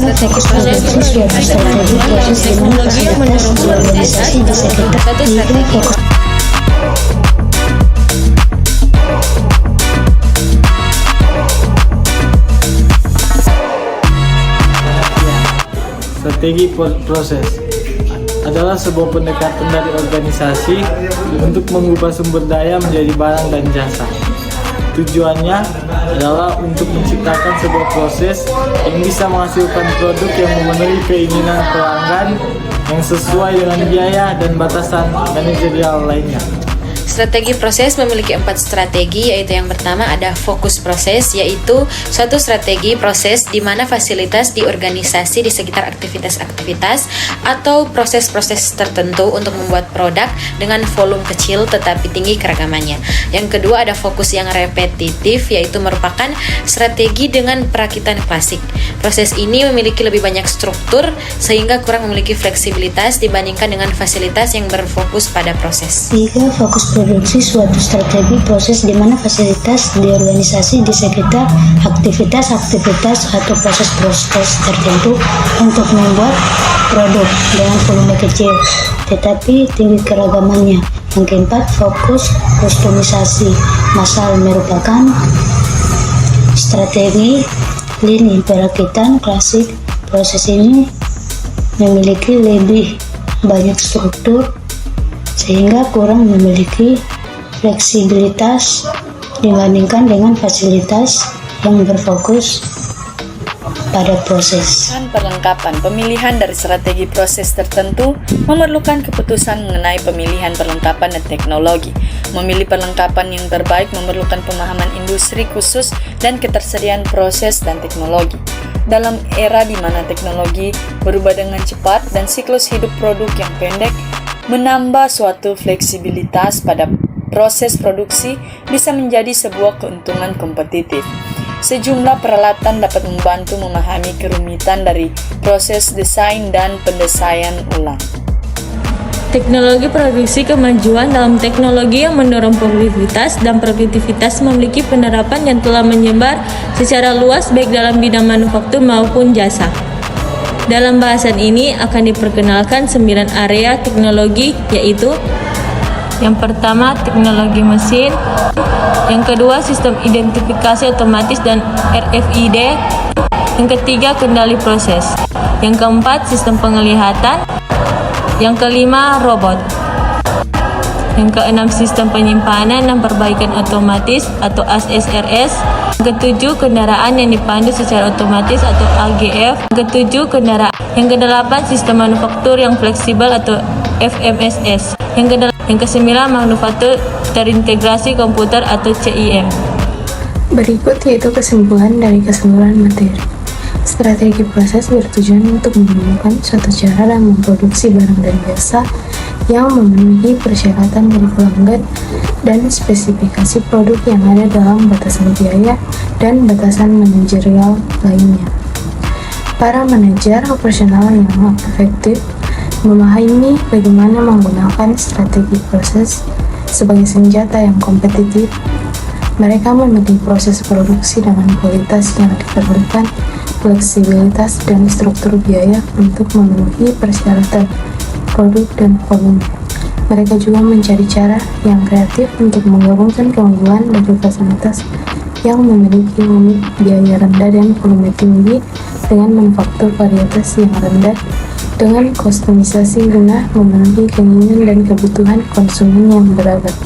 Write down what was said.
fokus produksi suatu strategi proses di mana fasilitas di organisasi di sekitar fokus. Strategi proses adalah sebuah pendekatan dari organisasi untuk mengubah sumber daya menjadi barang dan jasa. Tujuannya adalah untuk menciptakan sebuah proses yang bisa menghasilkan produk yang memenuhi keinginan pelanggan yang sesuai dengan biaya dan batasan manajerial lainnya. Strategi proses memiliki 4 strategi, yaitu yang pertama ada fokus proses, yaitu suatu strategi proses di mana fasilitas di organisasi di sekitar aktivitas-aktivitas atau proses-proses tertentu untuk membuat produk dengan volume kecil tetapi tinggi keragamannya. Yang kedua ada fokus yang repetitif, yaitu merupakan strategi dengan perakitan klasik. Proses ini memiliki lebih banyak struktur sehingga kurang memiliki fleksibilitas dibandingkan dengan fasilitas yang berfokus pada proses. 3. Fokus produksi suatu strategi proses di mana fasilitas di organisasi di sekitar aktivitas-aktivitas atau proses-proses tertentu untuk membuat produk dengan volume kecil tetapi tinggi keragamannya. Yang keempat, fokus kustomisasi masal merupakan strategi lini perakitan klasik. Proses ini memiliki lebih banyak struktur sehingga kurang memiliki fleksibilitas dibandingkan dengan fasilitas yang berfokus pada proses. Perlengkapan pemilihan dari strategi proses tertentu memerlukan keputusan mengenai pemilihan perlengkapan dan teknologi. Memilih perlengkapan yang terbaik memerlukan pemahaman industri khusus dan ketersediaan proses dan teknologi. Dalam era di mana teknologi berubah dengan cepat dan siklus hidup produk yang pendek, menambah suatu fleksibilitas pada proses produksi bisa menjadi sebuah keuntungan kompetitif. Sejumlah peralatan dapat membantu memahami kerumitan dari proses desain dan pendesain ulang. Teknologi produksi kemajuan dalam teknologi yang mendorong produktivitas dan produktivitas memiliki penerapan yang telah menyebar secara luas baik dalam bidang manufaktur maupun jasa. Dalam bahasan ini akan diperkenalkan 9 area teknologi, yaitu yang pertama teknologi mesin, yang kedua sistem identifikasi otomatis dan RFID, yang ketiga kendali proses, yang keempat sistem penglihatan, yang kelima robot, yang keenam sistem penyimpanan dan perbaikan otomatis atau ASRS, yang ketujuh kendaraan yang dipandu secara otomatis atau AGF, yang ketujuh kendaraan, yang kedelapan sistem manufaktur yang fleksibel atau FMSS, yang kesembilan manufaktur terintegrasi komputer atau CIM. Berikut yaitu kesimpulan dari keseluruhan materi. Strategi proses bertujuan untuk menemukan suatu cara dalam memproduksi barang dan jasa yang memenuhi persyaratan dari pelanggan dan spesifikasi produk yang ada dalam batasan biaya dan batasan manajerial lainnya. Para manajer operasional yang efektif memahami bagaimana menggunakan strategi proses sebagai senjata yang kompetitif. Mereka memilih proses produksi dengan kualitas yang diperlukan, fleksibilitas dan struktur biaya untuk memenuhi persyaratan produk dan volume. Mereka juga mencari cara yang kreatif untuk menggabungkan keunggulan dari fasilitas yang memiliki unit biaya rendah dan volume tinggi dengan manufaktur varietas yang rendah dengan kustomisasi guna memenuhi keinginan dan kebutuhan konsumen yang beragam.